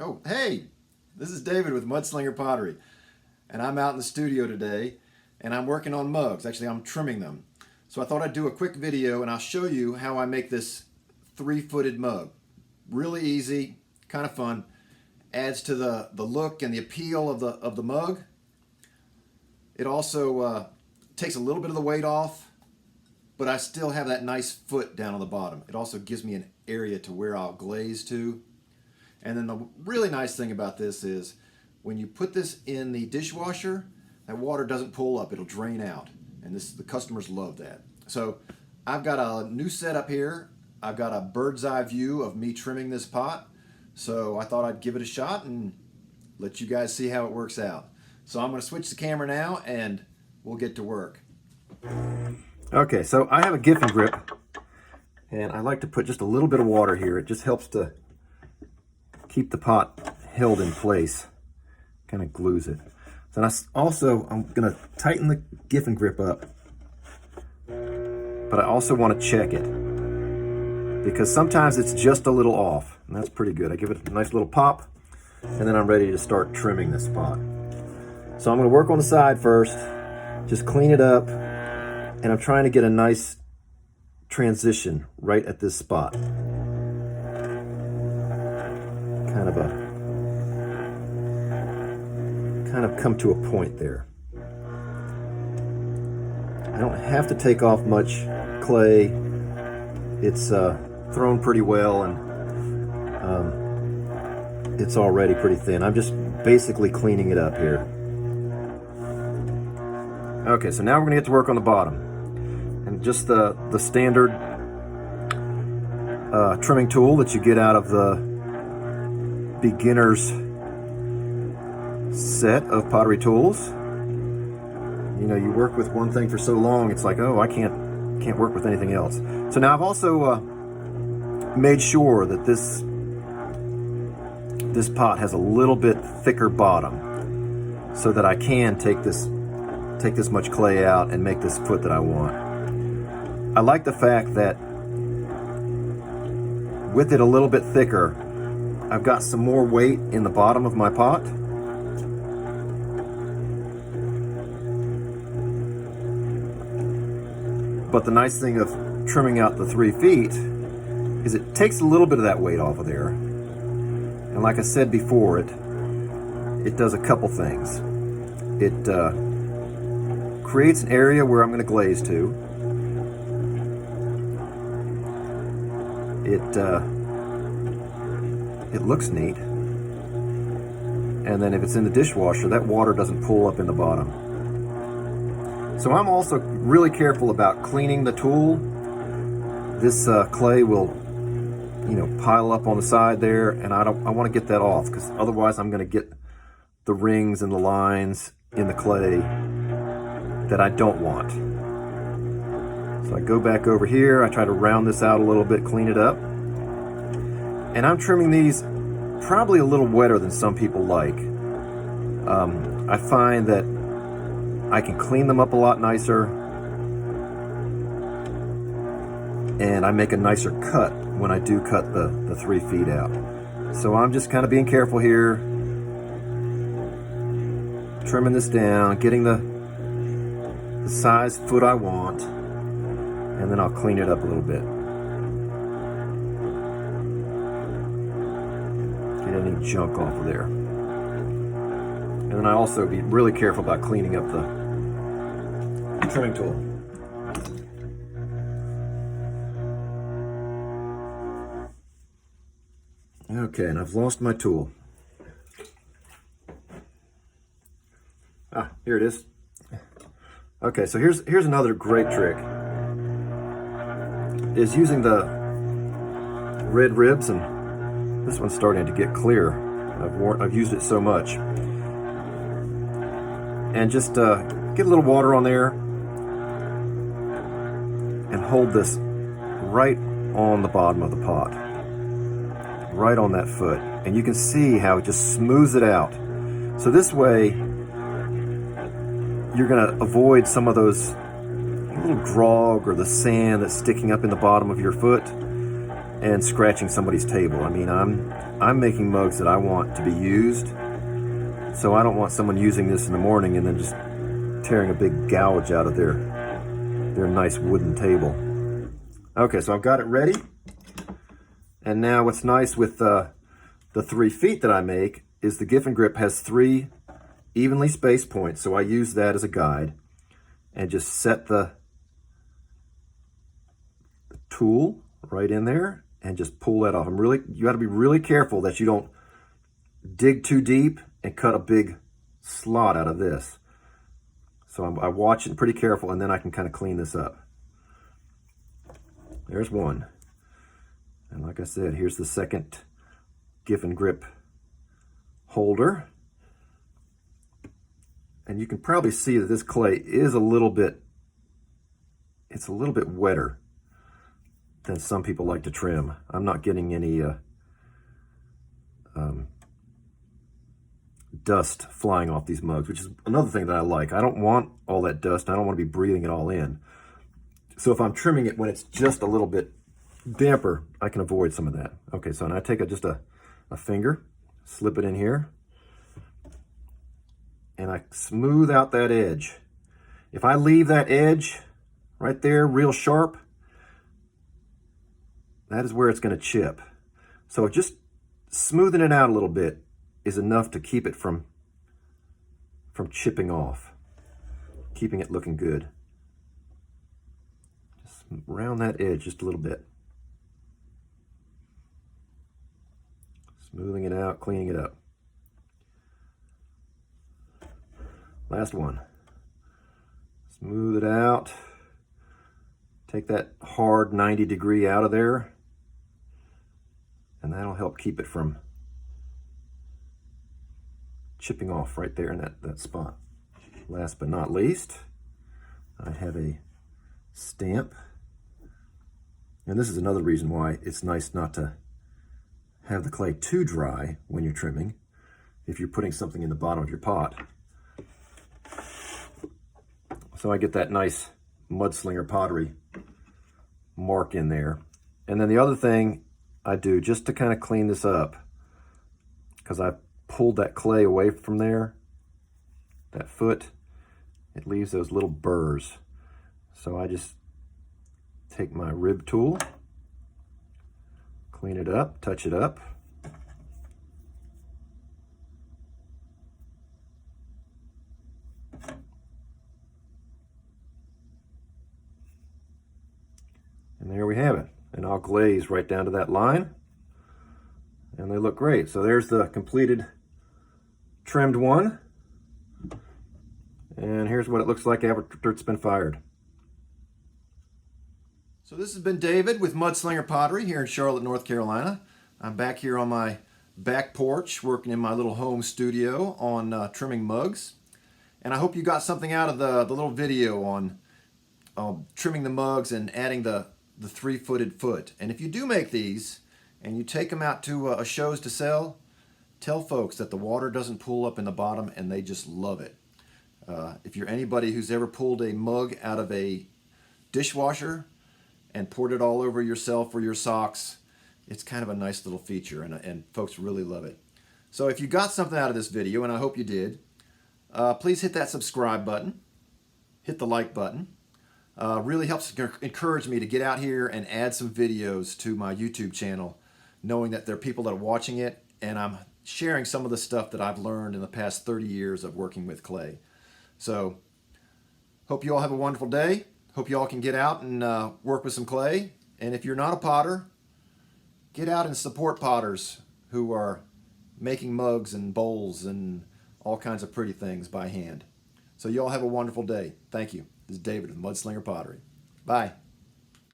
Oh, hey, this is David with Mudslinger Pottery, and I'm out in the studio today, and I'm working on mugs. Actually, I'm trimming them. So I thought I'd do a quick video, and I'll show you how I make this three-footed mug. Really easy, kind of fun. Adds to the look and the appeal of the mug. It also takes a little bit of the weight off, but I still have that nice foot down on the bottom. It also gives me an area to where I'll glaze to. And then the really nice thing about this is when you put this in the dishwasher, that water doesn't pull up, it'll drain out. And the customers love that. So I've got a new setup here. I've got a bird's eye view of me trimming this pot. So I thought I'd give it a shot and let you guys see how it works out. So I'm going to switch the camera now and we'll get to work. Okay, so I have a Giffen grip and I like to put just a little bit of water here. It just helps to keep the pot held in place, kind of glues it. So I'm going to tighten the Giffen grip up, but I also want to check it because sometimes it's just a little off, and that's pretty good. I give it a nice little pop, and then I'm ready to start trimming this pot. So I'm going to work on the side first, just clean it up, and I'm trying to get a nice transition right at this spot. Kind of come to a point there. I don't have to take off much clay. It's thrown pretty well and it's already pretty thin. I'm just basically cleaning it up here. Okay, so now we're gonna get to work on the bottom. And just the standard trimming tool that you get out of the beginner's set of pottery tools. You know, you work with one thing for so long, it's like, oh, I can't work with anything else. So now I've also made sure that this pot has a little bit thicker bottom so that I can take this much clay out and make this foot that I want. I like the fact that with it a little bit thicker, I've got some more weight in the bottom of my pot. But the nice thing of trimming out the 3 feet is it takes a little bit of that weight off of there. And like I said before, it does a couple things. It creates an area where I'm going to glaze to. It looks neat. And then if it's in the dishwasher, that water doesn't pull up in the bottom. So I'm also really careful about cleaning the tool. This clay will, pile up on the side there, and I want to get that off because otherwise I'm going to get the rings and the lines in the clay that I don't want. So I go back over here, I try to round this out a little bit, clean it up. And I'm trimming these probably a little wetter than some people like. I find that I can clean them up a lot nicer, and I make a nicer cut when I do cut the 3 feet out. So I'm just kind of being careful here, trimming this down, getting the size foot I want, and then I'll clean it up a little bit. Get any junk off of there. And then I also be really careful about cleaning up the trimming tool. Okay, and I've lost my tool. Ah, here it is. Okay, so here's another great trick. Is using the red ribs, and this one's starting to get clear. I've used it so much. And just get a little water on there and hold this right on the bottom of the pot, right on that foot. And you can see how it just smooths it out. So this way, you're gonna avoid some of those little grog or the sand that's sticking up in the bottom of your foot. and scratching somebody's table. I mean, I'm making mugs that I want to be used, so I don't want someone using this in the morning and then just tearing a big gouge out of their nice wooden table. Okay, so I've got it ready. And now what's nice with the 3 feet that I make is the Giffen grip has 3 evenly spaced points, so I use that as a guide and just set the tool right in there and just pull that off. You got to be really careful that you don't dig too deep and cut a big slot out of this. So I watch it pretty careful, and then I can kind of clean this up. There's one. And like I said, here's the second Giffen grip holder. And you can probably see that this clay is a little bit wetter than some people like to trim. I'm not getting any dust flying off these mugs, which is another thing that I like. I don't want all that dust. I don't want to be breathing it all in. So if I'm trimming it when it's just a little bit damper, I can avoid some of that. Okay, so now I take just a finger, slip it in here, and I smooth out that edge. If I leave that edge right there real sharp, that is where it's going to chip. So just smoothing it out a little bit is enough to keep it from chipping off, keeping it looking good. Just round that edge just a little bit. Smoothing it out, cleaning it up. Last one. Smooth it out. Take that hard 90-degree out of there, and that'll help keep it from chipping off right there in that spot. Last but not least, I have a stamp. And this is another reason why it's nice not to have the clay too dry when you're trimming, if you're putting something in the bottom of your pot. So I get that nice Mudslinger Pottery mark in there. And then the other thing I do, just to kind of clean this up, because I pulled that clay away from there, that foot, it leaves those little burrs. So I just take my rib tool, clean it up, touch it up. And there we have it. And I'll glaze right down to that line. And they look great. So there's the completed trimmed one. And here's what it looks like after it's been fired. So this has been David with Mudslinger Pottery here in Charlotte, North Carolina. I'm back here on my back porch working in my little home studio on trimming mugs. And I hope you got something out of the little video on trimming the mugs and adding the 3-footed foot. And if you do make these and you take them out to shows to sell, tell folks that the water doesn't pool up in the bottom and they just love it. If you're anybody who's ever pulled a mug out of a dishwasher and poured it all over yourself or your socks, it's kind of a nice little feature, and folks really love it. So if you got something out of this video, and I hope you did, please hit that subscribe button, hit the like button. Really helps encourage me to get out here and add some videos to my YouTube channel, knowing that there are people that are watching it, and I'm sharing some of the stuff that I've learned in the past 30 years of working with clay. So, hope you all have a wonderful day. Hope you all can get out and work with some clay. And if you're not a potter, get out and support potters who are making mugs and bowls and all kinds of pretty things by hand. So you all have a wonderful day. Thank you. This is David with Mudslinger Pottery. Bye.